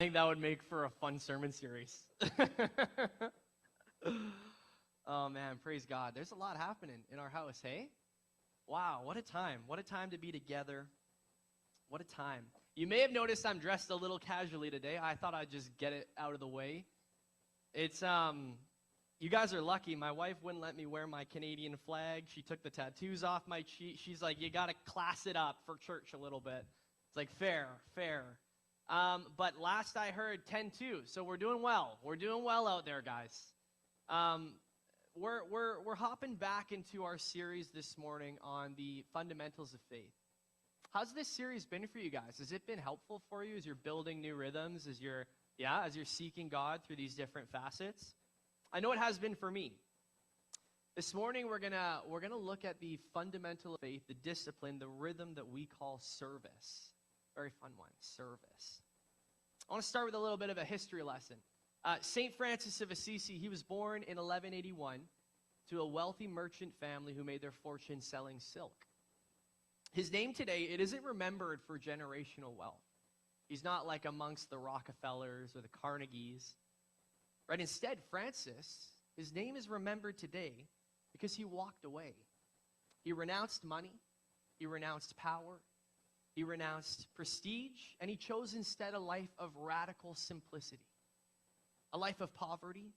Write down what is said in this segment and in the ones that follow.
think that would make for a fun sermon series. Oh man, praise God. There's a lot happening in our house, hey? Wow, what a time. What a time to be together. What a time. You may have noticed I'm dressed a little casually today. I thought I'd just get it out of the way. It's, you guys are lucky. My wife wouldn't let me wear my Canadian flag. She took the tattoos off my cheek. She's like, you got to class it up for church a little bit. It's like, fair. But last I heard, 10-2, so we're doing well. We're doing well out there, guys. We're hopping back into our series this morning on the fundamentals of faith. How's this series been for you guys? Has it been helpful for you as you're building new rhythms, as you're seeking God through these different facets? I know it has been for me. This morning we're gonna look at the fundamental of faith, the discipline, the rhythm that we call service. Very fun one, service. I want to start with a little bit of a history lesson. St. Francis of Assisi, he was born in 1181 to a wealthy merchant family who made their fortune selling silk. His name today, it isn't remembered for generational wealth. He's not like amongst the Rockefellers or the Carnegies. Right? Instead, Francis, his name is remembered today because he walked away. He renounced money. He renounced power. He renounced prestige. And he chose instead a life of radical simplicity, a life of poverty,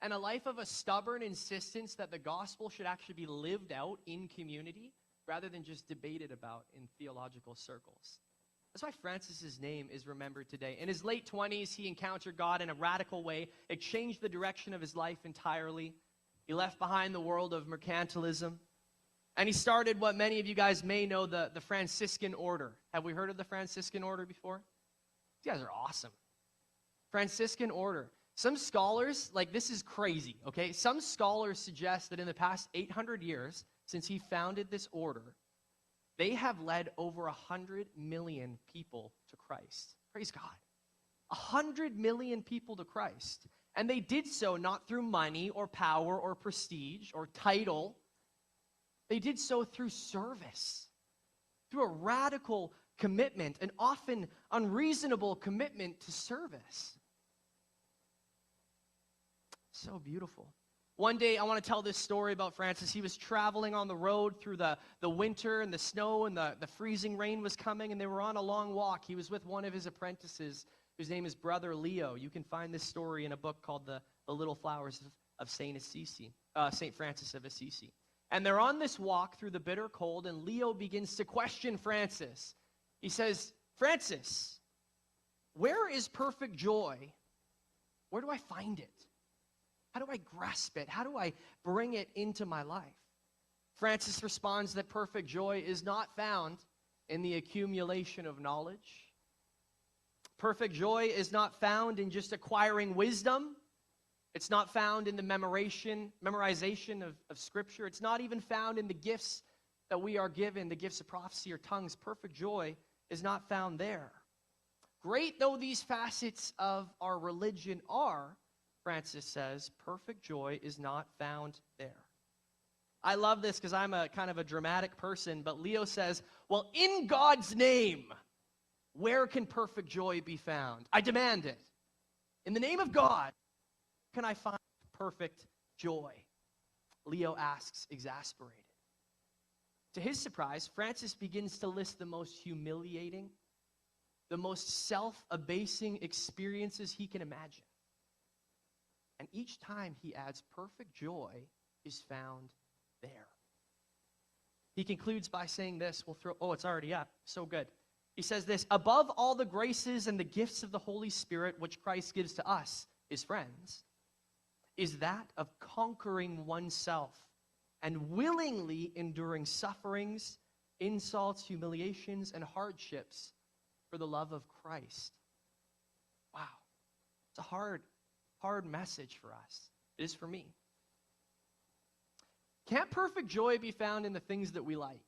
and a life of a stubborn insistence that the gospel should actually be lived out in community rather than just debated about in theological circles. That's why Francis's name is remembered today. In his late 20s, he encountered God in a radical way. It changed the direction of his life entirely. He left behind the world of mercantilism, and he started what many of you guys may know, the Franciscan order. Have we heard of the Franciscan order before? You guys are awesome. Franciscan order. Some scholars, this is crazy, okay? Some scholars suggest that in the past 800 years, since he founded this order, they have led over 100 million people to Christ. Praise God. 100 million people to Christ. And they did so not through money or power or prestige or title. They did so through service, through a radical commitment, an often unreasonable commitment to service. So beautiful. One day, I want to tell this story about Francis. He was traveling on the road through the winter and the snow and the freezing rain was coming, and they were on a long walk. He was with one of his apprentices, whose name is Brother Leo. You can find this story in a book called The Little Flowers of St. Francis of Assisi. And they're on this walk through the bitter cold, and Leo begins to question Francis. He says, Francis, where is perfect joy? Where do I find it? How do I grasp it? How do I bring it into my life? Francis responds that perfect joy is not found in the accumulation of knowledge. Perfect joy is not found in just acquiring wisdom. It's not found in the memorization of Scripture. It's not even found in the gifts that we are given, the gifts of prophecy or tongues. Perfect joy is not found there. Great though these facets of our religion are, Francis says, perfect joy is not found there. I love this because I'm a kind of a dramatic person, but Leo says, well, in God's name, where can perfect joy be found? I demand it. In the name of God, can I find perfect joy? Leo asks, exasperated. To his surprise, Francis begins to list the most humiliating, the most self-abasing experiences he can imagine. And each time he adds, perfect joy is found there. He concludes by saying this. It's already up. So good. He says this, above all the graces and the gifts of the Holy Spirit which Christ gives to us, his friends, is that of conquering oneself and willingly enduring sufferings, insults, humiliations, and hardships for the love of Christ. Wow. It's a hard message for us. It is for me. Can't perfect joy be found in the things that we like?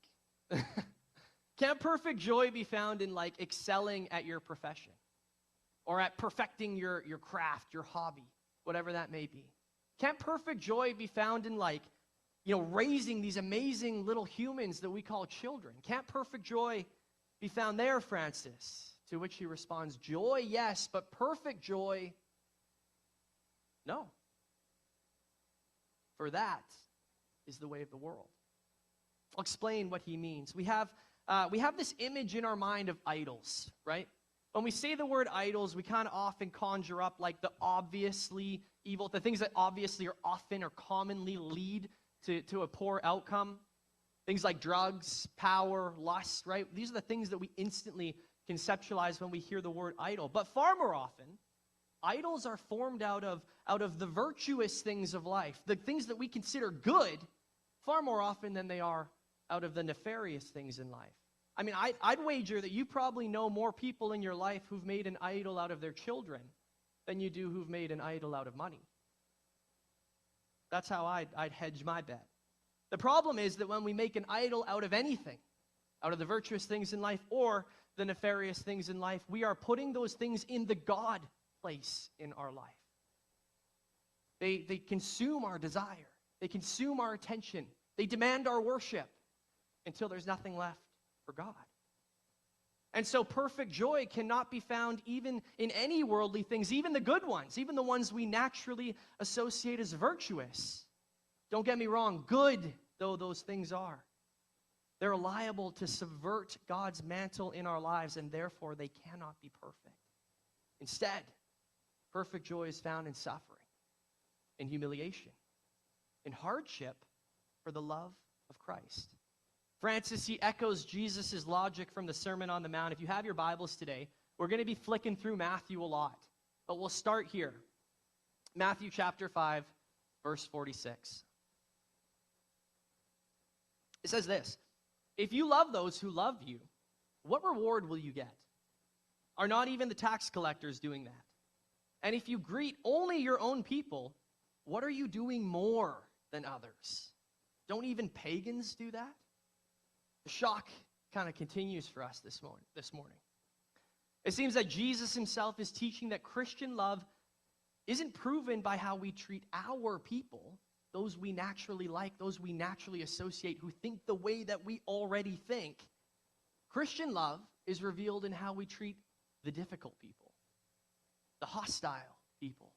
Can't perfect joy be found in excelling at your profession or at perfecting your craft, your hobby, whatever that may be? Can't perfect joy be found in raising these amazing little humans that we call children? Can't perfect joy be found there, Francis? To which he responds, joy, yes, but perfect joy, no. For that is the way of the world. I'll explain what he means. We have this image in our mind of idols, right? When we say the word idols, we kind of often conjure up like the obviously evil, the things that obviously are often or commonly lead to a poor outcome. Things like drugs, power, lust, right? These are the things that we instantly conceptualize when we hear the word idol. But far more often, idols are formed out of the virtuous things of life, the things that we consider good, far more often than they are out of the nefarious things in life. I mean, I'd wager that you probably know more people in your life who've made an idol out of their children than you do who've made an idol out of money. That's how I'd hedge my bet. The problem is that when we make an idol out of anything, out of the virtuous things in life or the nefarious things in life, we are putting those things in the God place in our life. They consume our desire. They consume our attention. They demand our worship until there's nothing left for God. And so perfect joy cannot be found even in any worldly things, even the good ones, even the ones we naturally associate as virtuous. Don't get me wrong, good though those things are, they're liable to subvert God's mantle in our lives, and therefore they cannot be perfect. Instead, perfect joy is found in suffering, in humiliation, in hardship for the love of Christ. Francis, he echoes Jesus' logic from the Sermon on the Mount. If you have your Bibles today, we're going to be flicking through Matthew a lot, but we'll start here. Matthew chapter 5, verse 46. It says this, if you love those who love you, what reward will you get? Are not even the tax collectors doing that? And if you greet only your own people, what are you doing more than others? Don't even pagans do that? The shock kind of continues for us this morning. It seems that Jesus himself is teaching that Christian love isn't proven by how we treat our people, those we naturally like, those we naturally associate, who think the way that we already think. Christian love is revealed in how we treat the difficult people, the hostile people,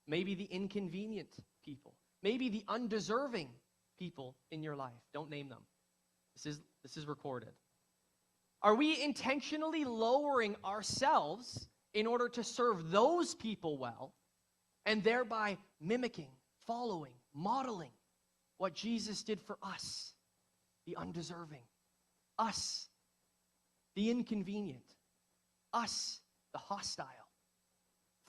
maybe the inconvenient people, maybe the undeserving people in your life. Don't name them. This is recorded. Are we intentionally lowering ourselves in order to serve those people well, and thereby mimicking, following, modeling what Jesus did for us, the undeserving, us, the inconvenient, us, the hostile?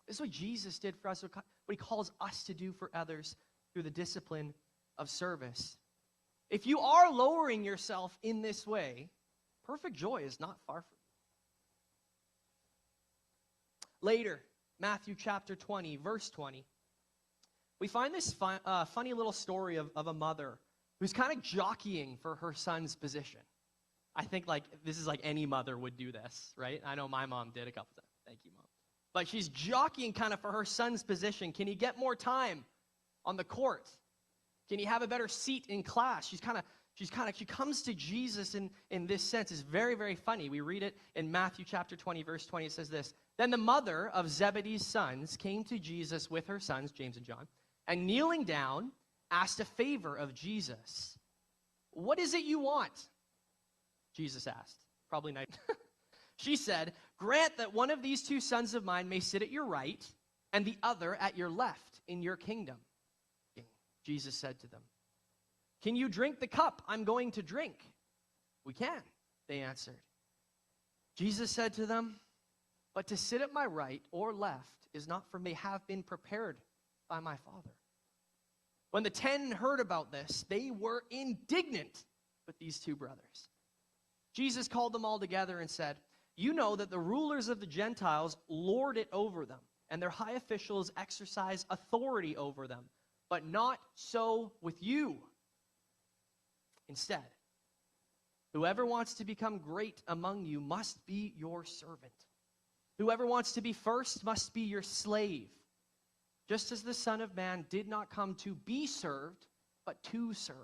This is what Jesus did for us, what he calls us to do for others through the discipline of service. If you are lowering yourself in this way, perfect joy is not far from you. Later, Matthew chapter 20, verse 20, we find this funny little story of a mother who's kind of jockeying for her son's position. I think this is like any mother would do this, right? I know my mom did a couple times. Thank you, Mom. But she's jockeying kind of for her son's position. Can he get more time on the court? Can he have a better seat in class? She comes to Jesus in this sense. It's very, very funny. We read it in Matthew chapter 20, verse 20. It says this, then the mother of Zebedee's sons came to Jesus with her sons, James and John, and kneeling down, asked a favor of Jesus. What is it you want? Jesus asked. Probably not. She said, grant that one of these two sons of mine may sit at your right and the other at your left in your kingdom. Jesus said to them, can you drink the cup I'm going to drink? We can, they answered. Jesus said to them, but to sit at my right or left is not for me, have been prepared by my Father. When the 10 heard about this, they were indignant with these two brothers. Jesus called them all together and said, you know that the rulers of the Gentiles lord it over them, and their high officials exercise authority over them, but not so with you. Instead, whoever wants to become great among you must be your servant. Whoever wants to be first must be your slave, just as the Son of Man did not come to be served, but to serve,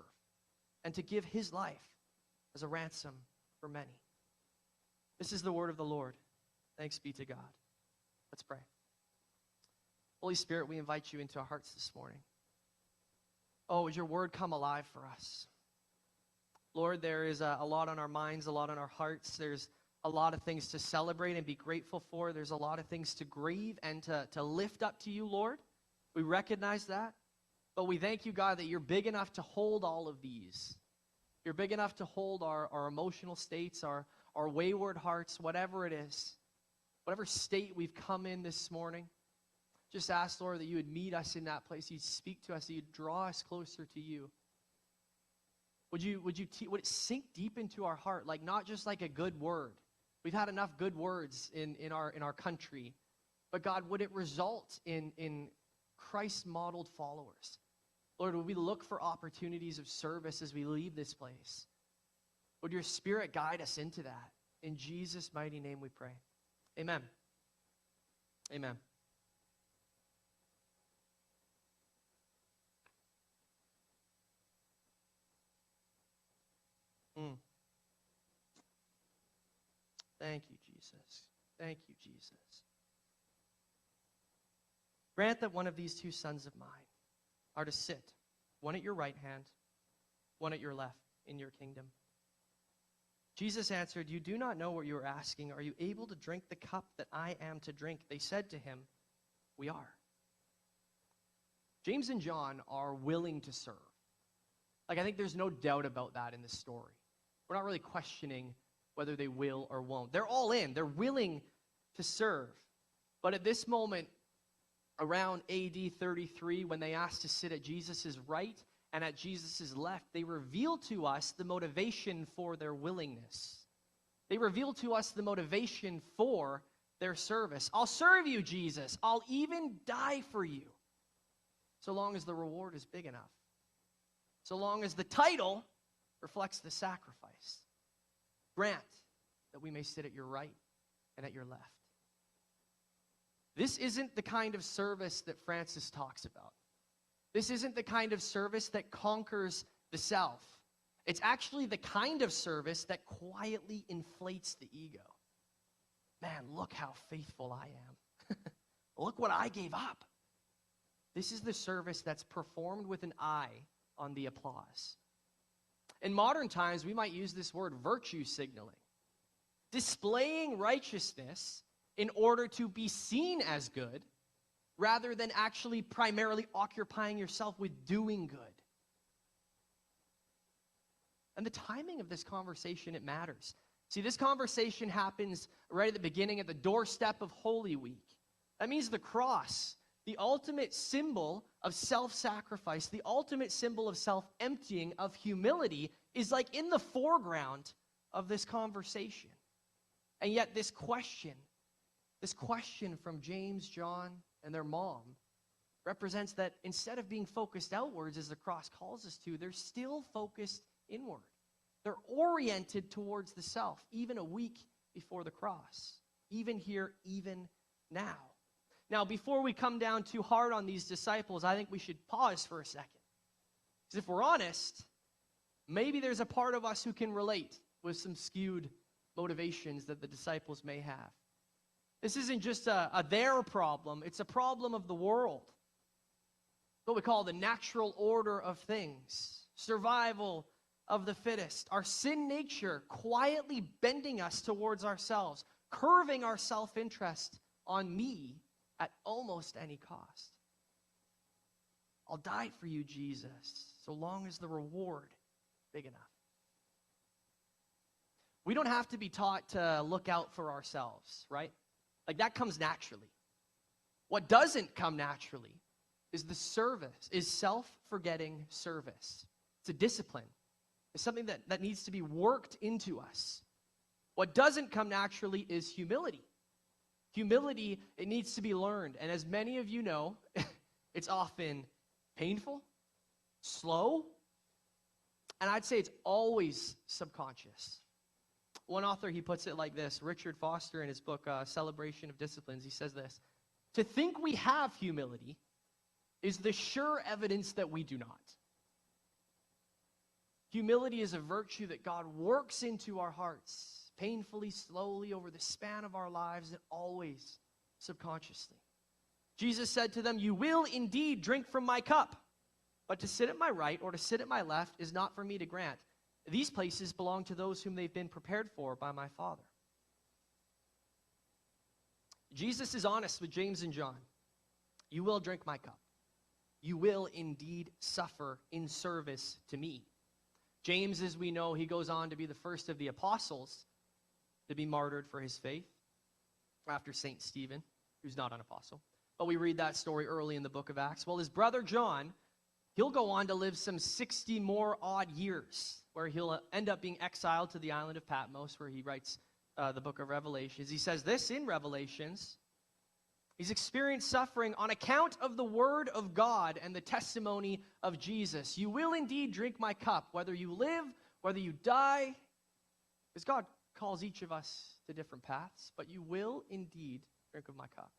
and to give his life as a ransom for many. This is the word of the Lord. Thanks be to God. Let's pray. Holy Spirit, we invite you into our hearts this morning. Oh, would your word come alive for us? Lord, there is a lot on our minds, a lot on our hearts. There's a lot of things to celebrate and be grateful for. There's a lot of things to grieve and to lift up to you, Lord. We recognize that. But we thank you, God, that you're big enough to hold all of these. You're big enough to hold our emotional states, our wayward hearts, whatever it is, whatever state we've come in this morning. Just ask, Lord, that you would meet us in that place. You'd speak to us. That you'd draw us closer to you. Would it sink deep into our heart, like not just like a good word? We've had enough good words in our country, but God, would it result in Christ-modeled followers? Lord, would we look for opportunities of service as we leave this place? Would your Spirit guide us into that? In Jesus' mighty name we pray. Amen. Amen. Thank you, Jesus. Thank you, Jesus. Grant that one of these two sons of mine are to sit, one at your right hand, one at your left, in your kingdom. Jesus answered, you do not know what you are asking. Are you able to drink the cup that I am to drink? They said to him, we are. James and John are willing to serve. I think there's no doubt about that in this story. We're not really questioning whether they will or won't. They're all in. They're willing to serve. But at this moment, around AD 33, when they asked to sit at Jesus' right and at Jesus' left, they reveal to us the motivation for their willingness. They reveal to us the motivation for their service. I'll serve you, Jesus. I'll even die for you, so long as the reward is big enough. So long as the title reflects the sacrifice. Grant that we may sit at your right and at your left. This isn't the kind of service that Francis talks about. This isn't the kind of service that conquers the self. It's actually the kind of service that quietly inflates the ego. Man, look how faithful I am. Look what I gave up. This is the service that's performed with an eye on the applause. In modern times, we might use this word virtue signaling. Displaying righteousness in order to be seen as good, rather than actually primarily occupying yourself with doing good. And the timing of this conversation, it matters. See, this conversation happens right at the beginning, at the doorstep of Holy Week. That means the cross, the ultimate symbol of self-sacrifice, the ultimate symbol of self-emptying, of humility, is like in the foreground of this conversation. And yet this question from James, John, and their mom represents that instead of being focused outwards, as the cross calls us to, they're still focused inward. They're oriented towards the self, even a week before the cross, even here, even now. Now, before we come down too hard on these disciples, I think we should pause for a second. Because if we're honest, maybe there's a part of us who can relate with some skewed motivations that the disciples may have. This isn't just a their problem, it's a problem of the world. What we call the natural order of things, survival of the fittest, our sin nature quietly bending us towards ourselves, curving our self-interest on me at almost any cost. I'll die for you, Jesus, so long as the reward is big enough. We don't have to be taught to look out for ourselves, right? Like that comes naturally. What doesn't come naturally is the service, is self-forgetting service. It's a discipline. It's something that needs to be worked into us. What doesn't come naturally is humility. Humility, it needs to be learned. And as many of you know, it's often painful, slow, and I'd say it's always subconscious. One author, he puts it like this, Richard Foster, in his book, Celebration of Disciplines, he says this: to think we have humility is the sure evidence that we do not. Humility is a virtue that God works into our hearts painfully, slowly, over the span of our lives, and always subconsciously. Jesus said to them, "You will indeed drink from my cup, but to sit at my right or to sit at my left is not for me to grant. These places belong to those whom they've been prepared for by my Father." Jesus is honest with James and John. You will drink my cup. You will indeed suffer in service to me. James, as we know, he goes on to be the first of the apostles to be martyred for his faith after St. Stephen, who's not an apostle. But we read that story early in the book of Acts. Well, his brother John, he'll go on to live some 60 more odd years, where he'll end up being exiled to the island of Patmos, where he writes the book of Revelations. He says this in Revelations: he's experienced suffering on account of the word of God and the testimony of Jesus. You will indeed drink my cup, whether you live, whether you die, because God calls each of us to different paths, but you will indeed drink of my cup.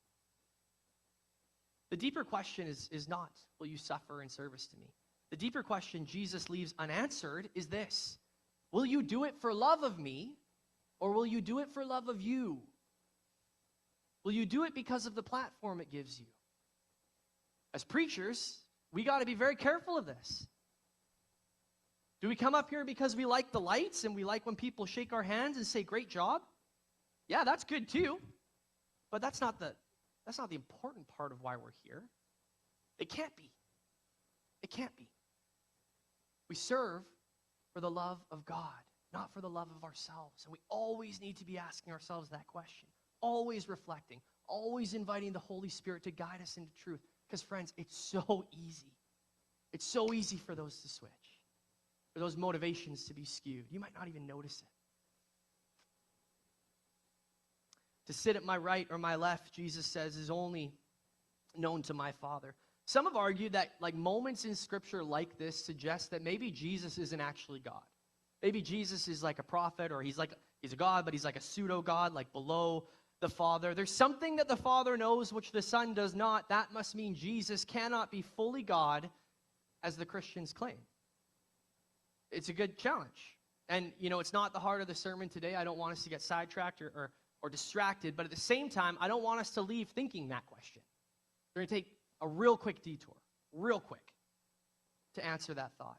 The deeper question is not, will you suffer in service to me? The deeper question Jesus leaves unanswered is this: will you do it for love of me, or will you do it for love of you? Will you do it because of the platform it gives you? As preachers, we got to be very careful of this. Do we come up here because we like the lights and we like when people shake our hands and say, "Great job"? Yeah, that's good too. But that's not the important part of why we're here. It can't be. It can't be. We serve for the love of God, not for the love of ourselves. And we always need to be asking ourselves that question. Always reflecting, always inviting the Holy Spirit to guide us into truth. Because, friends, it's so easy. It's so easy for those to switch, for those motivations to be skewed. You might not even notice it. To sit at my right or my left, Jesus says, is only known to my Father. Some have argued that moments in Scripture like this suggest that maybe Jesus isn't actually God. Maybe Jesus is like a prophet, or he's a God, but he's like a pseudo-God, like below the Father. There's something that the Father knows which the Son does not. That must mean Jesus cannot be fully God, as the Christians claim. It's a good challenge. And, it's not the heart of the sermon today. I don't want us to get sidetracked or distracted, but at the same time, I don't want us to leave thinking that question. We're going to take a real quick detour, real quick, to answer that thought.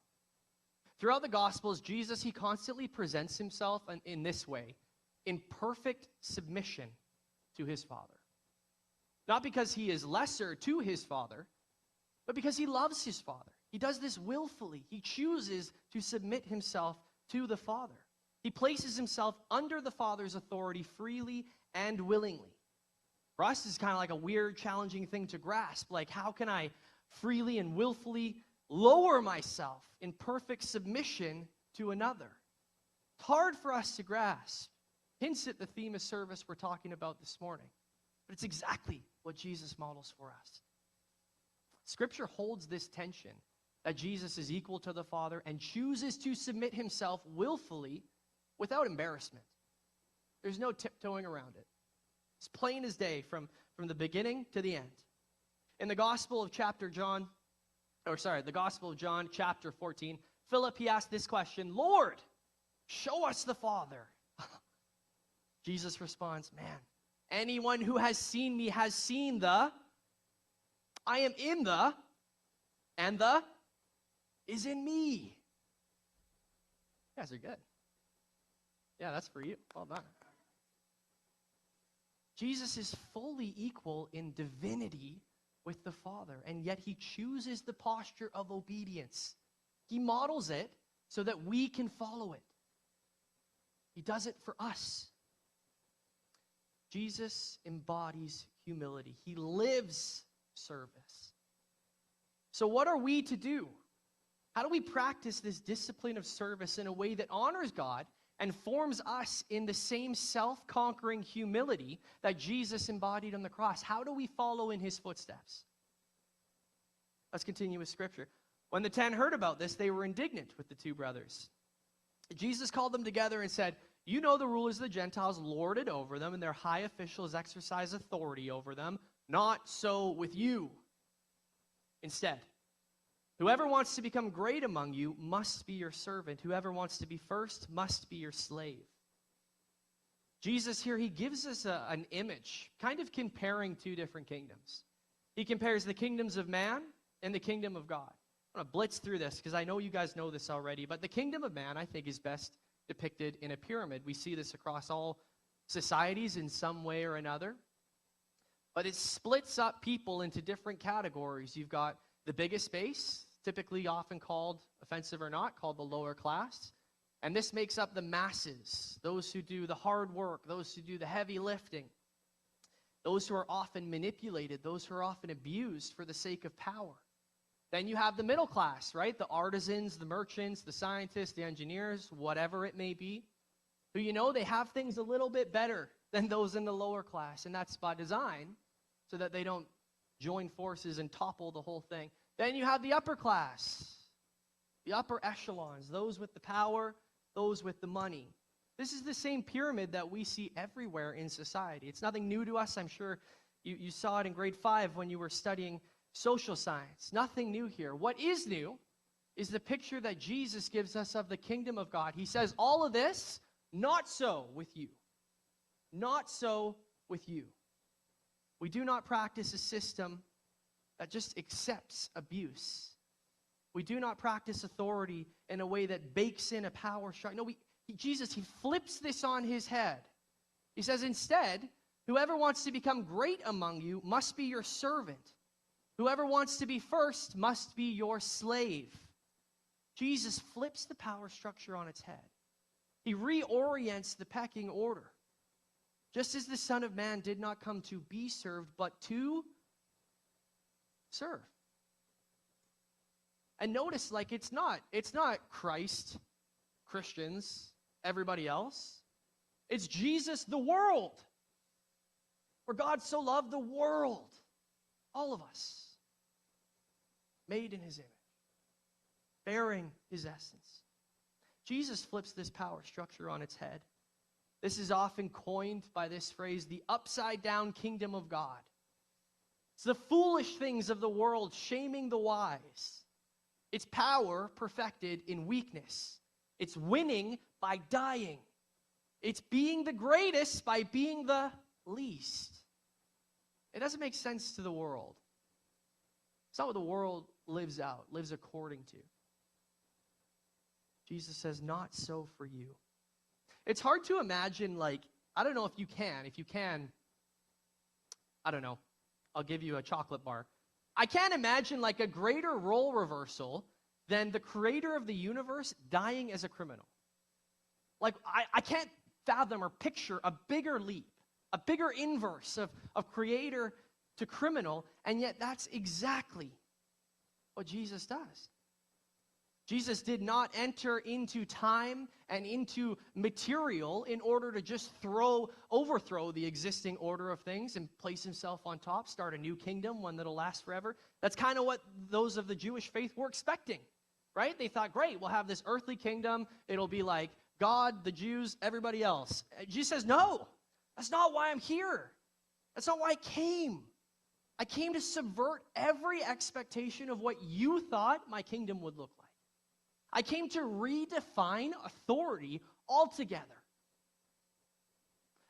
Throughout the Gospels, Jesus, he constantly presents himself in this way, in perfect submission to his Father. Not because he is lesser to his Father, but because he loves his Father. He does this willfully. He chooses to submit himself to the Father. He places himself under the Father's authority freely and willingly. For us, it's kind of like a weird, challenging thing to grasp. Like, how can I freely and willfully lower myself in perfect submission to another? It's hard for us to grasp. Hints at the theme of service we're talking about this morning. But it's exactly what Jesus models for us. Scripture holds this tension that Jesus is equal to the Father and chooses to submit himself willfully without embarrassment. There's no tiptoeing around it. It's plain as day from the beginning to the end. In the Gospel of John, chapter 14, Philip, he asked this question: "Lord, show us the Father." Jesus responds, "Man, anyone who has seen me has seen the, I am in the, and the is in me." You guys are good. Yeah, that's for you. Well done. Jesus is fully equal in divinity with the Father, and yet he chooses the posture of obedience. He models it so that we can follow it. He does it for us. Jesus embodies humility. He lives service. So what are we to do? How do we practice this discipline of service in a way that honors God and forms us in the same self-conquering humility that Jesus embodied on the cross? How do we follow in his footsteps? Let's continue with Scripture. When the 10 heard about this, they were indignant with the two brothers. Jesus called them together and said, "You know the rulers of the Gentiles lord it over them, and their high officials exercise authority over them. Not so with you. Instead, whoever wants to become great among you must be your servant. Whoever wants to be first must be your slave. Jesus here, he gives us an image, kind of comparing two different kingdoms. He compares the kingdoms of man and the kingdom of God. I'm going to blitz through this because I know you guys know this already, but the kingdom of man, I think, is best depicted in a pyramid. We see this across all societies in some way or another. But it splits up people into different categories. You've got the biggest base, typically often called, offensive or not, called the lower class. And this makes up the masses, those who do the hard work, those who do the heavy lifting, those who are often manipulated, those who are often abused for the sake of power. Then you have the middle class, right? The artisans, the merchants, the scientists, the engineers, whatever it may be, who, you know, they have things a little bit better than those in the lower class, and that's by design, so that they don't join forces and topple the whole thing. Then you have the upper class, the upper echelons, those with the power, those with the money. This is the same pyramid that we see everywhere in society. It's nothing new to us. I'm sure you saw it in grade 5 when you were studying social science. Nothing new here. What is new is the picture that Jesus gives us of the kingdom of God. He says, all of this, not so with you. Not so with you. We do not practice a system that just accepts abuse. We do not practice authority in a way that bakes in a power structure. No, Jesus, he flips this on his head. He says, instead, whoever wants to become great among you must be your servant. Whoever wants to be first must be your slave. Jesus flips the power structure on its head. He reorients the pecking order. Just as the Son of Man did not come to be served, but to serve. And notice, like, it's not Christ, Christians, everybody else. It's Jesus, the world. For God so loved the world, all of us, made in his image, bearing his essence. Jesus flips this power structure on its head. This is often coined by this phrase, the upside-down kingdom of God. It's the foolish things of the world shaming the wise. It's power perfected in weakness. It's winning by dying. It's being the greatest by being the least. It doesn't make sense to the world. It's not what the world lives according to. Jesus says, not so for you. It's hard to imagine, like, I don't know if you can. If you can, I don't know. I'll give you a chocolate bar. I can't imagine, like, a greater role reversal than the creator of the universe dying as a criminal. Like, I can't fathom or picture a bigger leap, a bigger inverse of creator to criminal, and yet that's exactly what Jesus does. Jesus did not enter into time and into material in order to just overthrow the existing order of things and place himself on top, start a new kingdom, one that'll last forever. That's kind of what those of the Jewish faith were expecting, right? They thought, great, we'll have this earthly kingdom. It'll be like God, the Jews, everybody else. Jesus says, no, that's not why I'm here. That's not why I came. I came to subvert every expectation of what you thought my kingdom would look like. I came to redefine authority altogether.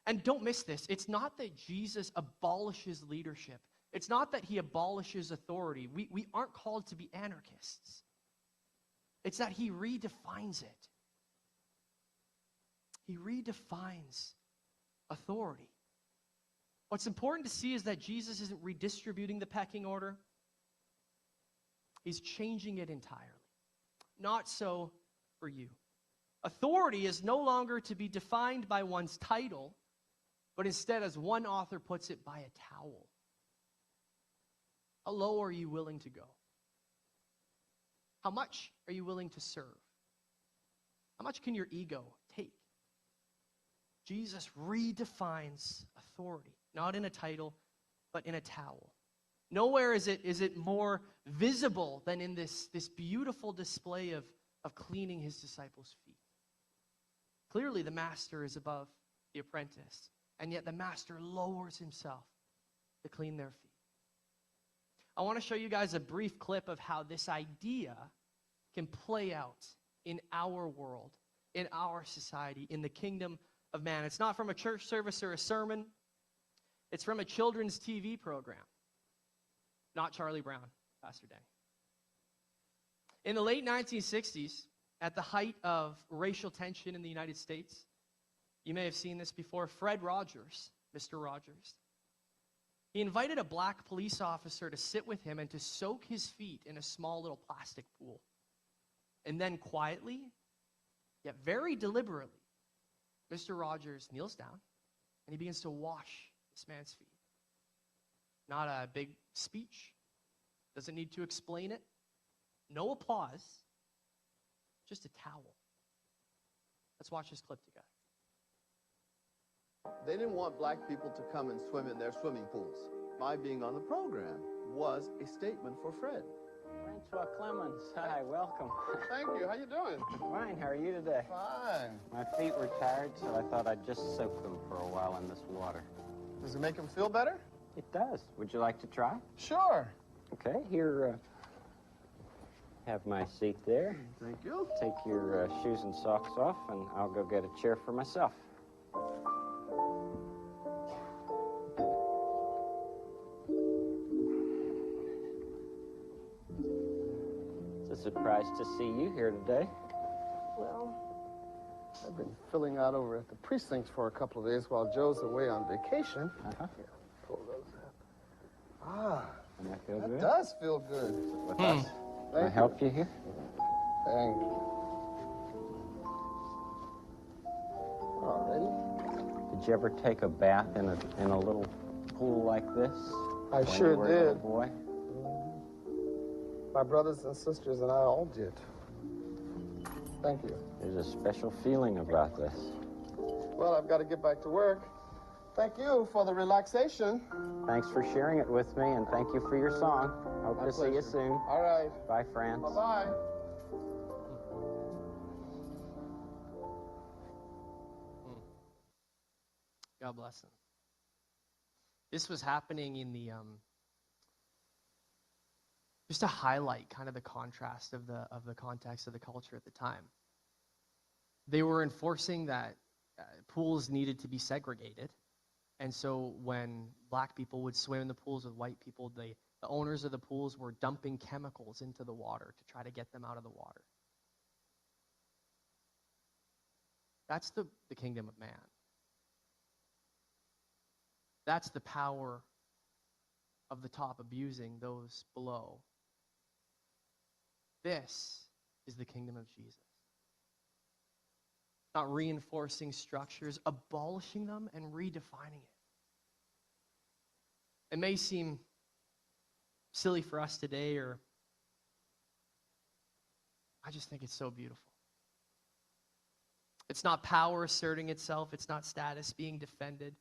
And don't miss this. It's not that Jesus abolishes leadership. It's not that he abolishes authority. We aren't called to be anarchists. It's that he redefines it. He redefines authority. What's important to see is that Jesus isn't redistributing the pecking order. He's changing it entirely. Not so for you. Authority is no longer to be defined by one's title, but instead, as one author puts it, by a towel. How low are you willing to go? How much are you willing to serve? How much can your ego take? Jesus redefines authority, not in a title, but in a towel. Nowhere is it more visible than in this beautiful display of cleaning his disciples' feet. Clearly, the master is above the apprentice, and yet the master lowers himself to clean their feet. I want to show you guys a brief clip of how this idea can play out in our world, in our society, in the kingdom of Man. It's not from a church service or a sermon. It's from a children's TV program. Not Charlie Brown, Pastor Danny. In the late 1960s, at the height of racial tension in the United States, you may have seen this before, Fred Rogers, Mr. Rogers, he invited a black police officer to sit with him and to soak his feet in a small little plastic pool. And then quietly, yet very deliberately, Mr. Rogers kneels down and he begins to wash this man's feet. Not a big speech, doesn't need to explain it, no applause, just a towel. Let's watch this clip together. They didn't want black people to come and swim in their swimming pools. My being on the program was a statement for Fred. Francois Clemens, hi, welcome. Thank you. How you doing? Fine, how are you today? Fine. My feet were tired, so I thought I'd just soak them for a while in this water. Does it make him feel better? It does. Would you like to try? Sure. Okay, here, have my seat there. Thank you. Take your shoes and socks off, and I'll go get a chair for myself. It's a surprise to see you here today. Well, I've been filling out over at the precincts for a couple of days while Joe's away on vacation. Here, pull those up. Ah, Doesn't that feel that good? does feel good. With us? Can I help you here? Thank you. All Did you ever take a bath in a little pool like this? I when sure you were a little did. boy? My brothers and sisters and I all did. Thank you. There's a special feeling about this. Well, I've got to get back to work. Thank you for the relaxation. Thanks for sharing it with me, and thank you for your song. Hope My to see you pleasure. soon. All right. Bye, France. Bye-bye. God bless him. This was happening in the just to highlight kind of the contrast of the context of the culture at the time. They were enforcing that pools needed to be segregated, and so when black people would swim in the pools with white people, the owners of the pools were dumping chemicals into the water to try to get them out of the water. That's the kingdom of man. That's the power of the top abusing those below. This is the kingdom of Jesus. Not reinforcing structures, abolishing them and redefining it. It may seem silly for us today, or I just think it's so beautiful. It's not power asserting itself. It's not status being defended.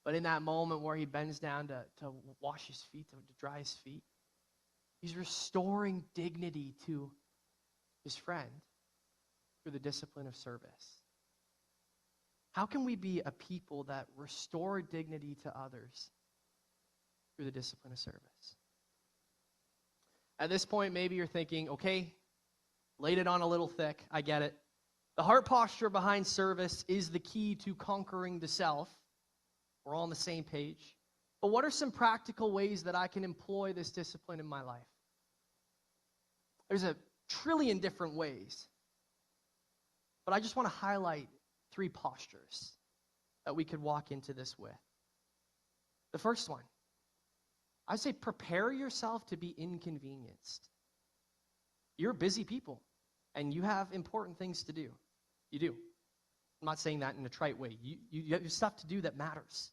But in that moment where he bends down to wash his feet, to dry his feet, he's restoring dignity to his friend through the discipline of service. How can we be a people that restore dignity to others through the discipline of service? At this point, maybe you're thinking, okay, laid it on a little thick, I get it. The heart posture behind service is the key to conquering the self. We're all on the same page. But what are some practical ways that I can employ this discipline in my life? There's a trillion different ways. But I just want to highlight 3 postures that we could walk into this with. The first one, I say prepare yourself to be inconvenienced. You're busy people, and you have important things to do. You do. I'm not saying that in a trite way. You have stuff to do that matters.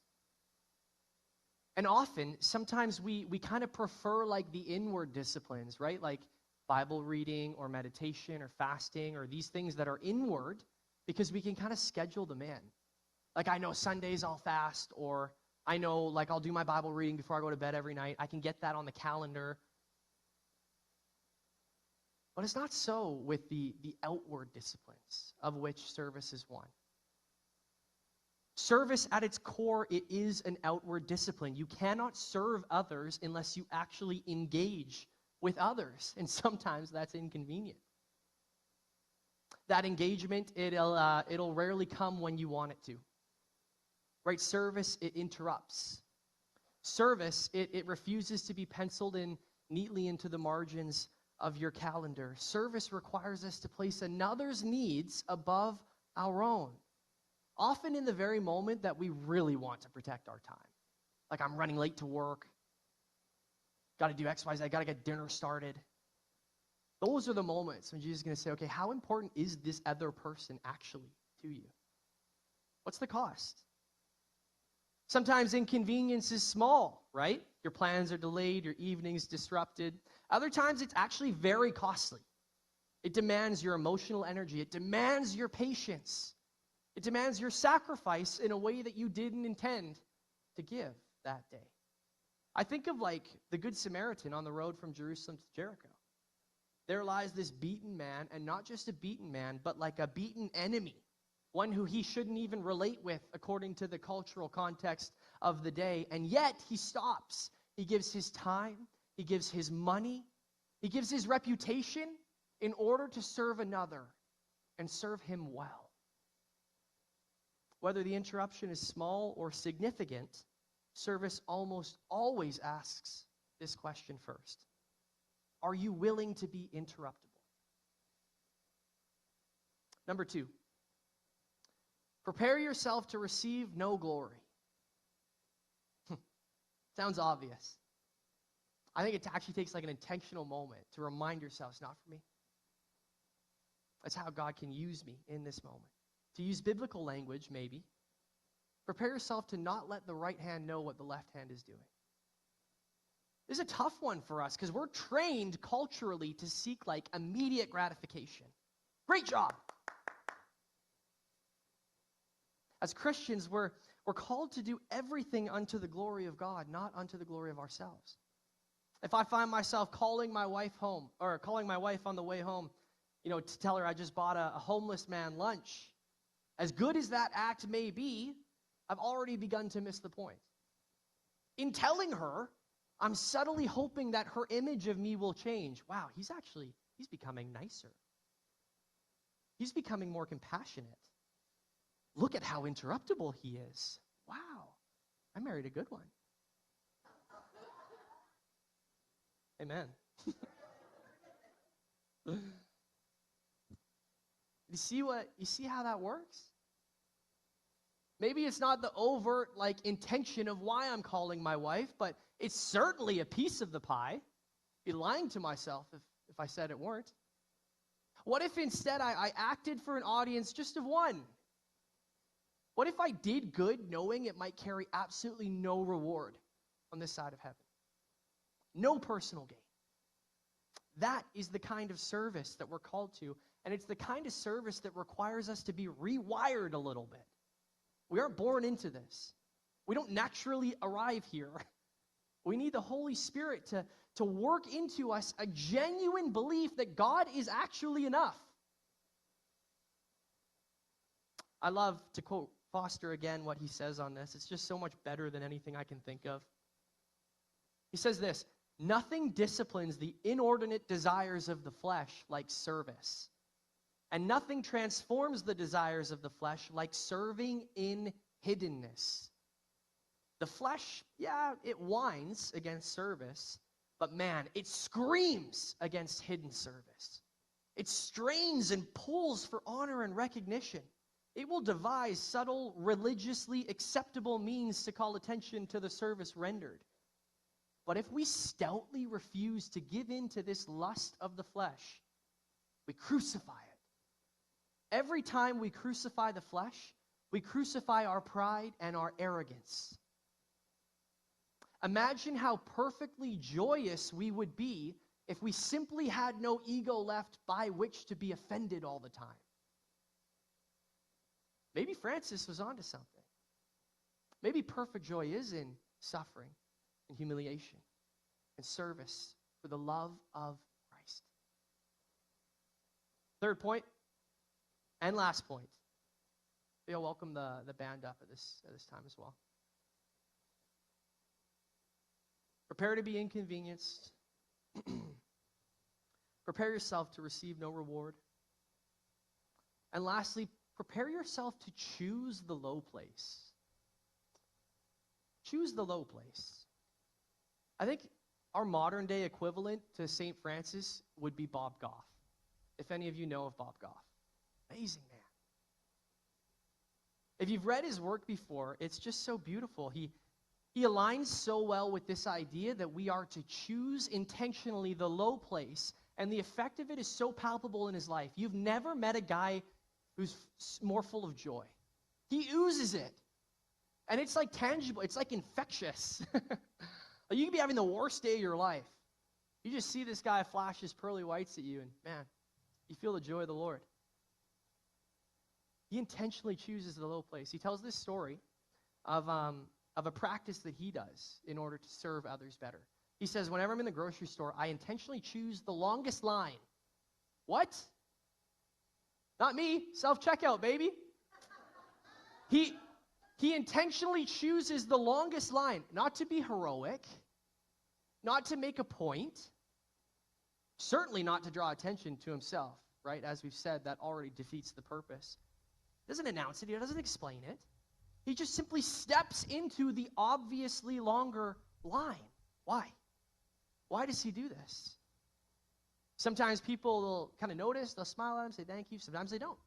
And often, sometimes we kind of prefer like the inward disciplines, right? Like Bible reading or meditation or fasting or these things that are inward, because we can kind of schedule them in. Like I know Sundays I'll fast, or I know like I'll do my Bible reading before I go to bed every night. I can get that on the calendar. But it's not so with the outward disciplines, of which service is one. Service at its core, it is an outward discipline. You cannot serve others unless you actually engage with others, and sometimes that's inconvenient. That engagement, it'll rarely come when you want it to. right? Service, it interrupts. Service, it refuses to be penciled in neatly into the margins of your calendar. Service requires us to place another's needs above our own, often in the very moment that we really want to protect our time. Like, I'm running late to work, got to do X, Y, Z, got to get dinner started. Those are the moments when Jesus is going to say, okay, how important is this other person actually to you? What's the cost? Sometimes inconvenience is small, right? Your plans are delayed, your evening's disrupted. Other times it's actually very costly. It demands your emotional energy. It demands your patience. It demands your sacrifice in a way that you didn't intend to give that day. I think of like the Good Samaritan on the road from Jerusalem to Jericho. There lies this beaten man, and not just a beaten man, but like a beaten enemy, one who he shouldn't even relate with according to the cultural context of the day. And yet he stops. He gives his time, he gives his money, he gives his reputation in order to serve another and serve him well. Whether the interruption is small or significant, service almost always asks this question first. Are you willing to be interruptible? Number 2, prepare yourself to receive no glory. Sounds obvious. I think it actually takes like an intentional moment to remind yourself, it's not for me. That's how God can use me in this moment. To use biblical language, maybe, prepare yourself to not let the right hand know what the left hand is doing. This is a tough one for us because we're trained culturally to seek like immediate gratification. Great job. As Christians, we're called to do everything unto the glory of God, not unto the glory of ourselves. If I find myself calling my wife home, or calling my wife on the way home, to tell her I just bought a homeless man lunch, as good as that act may be, I've already begun to miss the point. In telling her, I'm subtly hoping that her image of me will change. Wow, he's becoming nicer. He's becoming more compassionate. Look at how interruptible he is. Wow, I married a good one. Amen. You see how that works? Maybe it's not the overt intention of why I'm calling my wife, but it's certainly a piece of the pie. I'd be lying to myself if I said it weren't. What if instead I acted for an audience just of one? What if I did good knowing it might carry absolutely no reward on this side of heaven? No personal gain. That is the kind of service that we're called to, and it's the kind of service that requires us to be rewired a little bit. We aren't born into this. We don't naturally arrive here. We need the Holy Spirit to work into us a genuine belief that God is actually enough. I love to quote Foster again what he says on this. It's just so much better than anything I can think of. He says this: nothing disciplines the inordinate desires of the flesh like service, and nothing transforms the desires of the flesh like serving in hiddenness. The flesh, it whines against service, but man, it screams against hidden service. It strains and pulls for honor and recognition. It will devise subtle, religiously acceptable means to call attention to the service rendered. But if we stoutly refuse to give in to this lust of the flesh, we crucify it. Every time we crucify the flesh, we crucify our pride and our arrogance. Imagine how perfectly joyous we would be if we simply had no ego left by which to be offended all the time. Maybe Francis was onto something. Maybe perfect joy is in suffering and humiliation and service for the love of Christ. Third point and last point. You'll welcome the band up at this time as well. Prepare to be inconvenienced. Prepare yourself to receive no reward. And lastly, prepare yourself to choose the low place. choose the low place. I think our modern day equivalent to St. Francis would be Bob Goff. If any of you know of Bob Goff. Amazing man. If you've read his work before, it's just so beautiful. He aligns so well with this idea that we are to choose intentionally the low place, and the effect of it is so palpable in his life. You've never met a guy who's more full of joy. He oozes it. And it's like tangible. It's like infectious. You can be having the worst day of your life. You just see this guy flash his pearly whites at you, and man, you feel the joy of the Lord. He intentionally chooses the low place. He tells this story of a practice that he does in order to serve others better. He says, whenever I'm in the grocery store, I intentionally choose the longest line. What? Not me. Self-checkout, baby. He intentionally chooses the longest line, not to be heroic, not to make a point, certainly not to draw attention to himself, right? As we've said, that already defeats the purpose. He doesn't announce it. He doesn't explain it. He just simply steps into the obviously longer line. Why? Why does he do this? Sometimes people will kind of notice, they'll smile at him, say thank you. Sometimes they don't.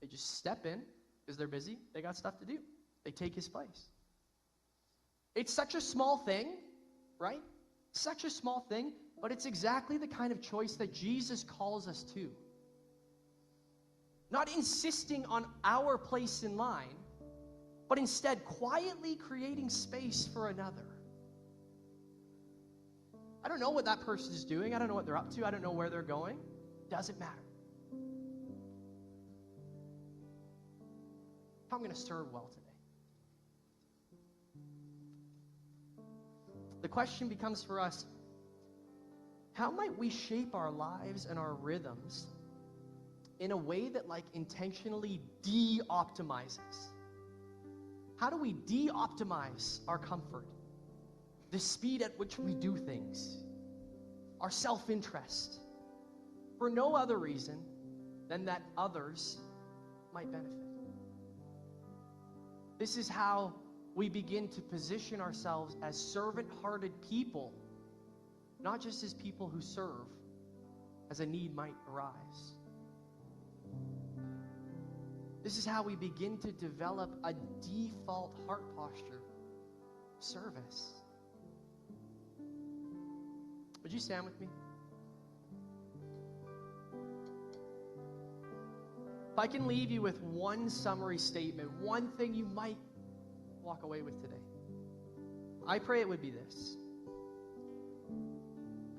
They just step in because they're busy. They got stuff to do. They take his place. It's such a small thing, right? Such a small thing, but it's exactly the kind of choice that Jesus calls us to. Not insisting on our place in line, but instead quietly creating space for another. I don't know what that person is doing. I don't know what they're up to. I don't know where they're going. Doesn't matter. I'm going to serve well today. The question becomes for us, how might we shape our lives and our rhythms in a way that intentionally de-optimizes? How do we de-optimize our comfort, the speed at which we do things, our self-interest, for no other reason than that others might benefit? This is how we begin to position ourselves as servant-hearted people, not just as people who serve as a need might arise. This is how we begin to develop a default heart posture of service. Would you stand with me? If I can leave you with one summary statement, one thing you might walk away with today, I pray it would be this: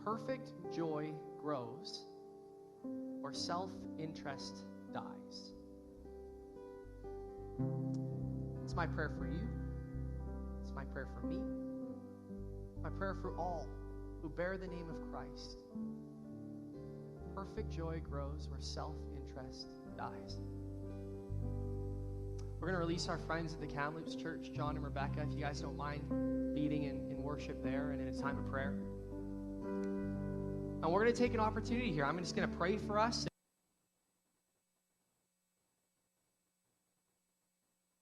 perfect joy grows where self-interest dies. It's my prayer for you. It's my prayer for me. My prayer for all who bear the name of Christ. Perfect joy grows where self-interest dies. We're going to release our friends at the Kamloops Church, John and Rebecca, if you guys don't mind leading in worship there and in a time of prayer. And we're going to take an opportunity here. I'm just going to pray for us.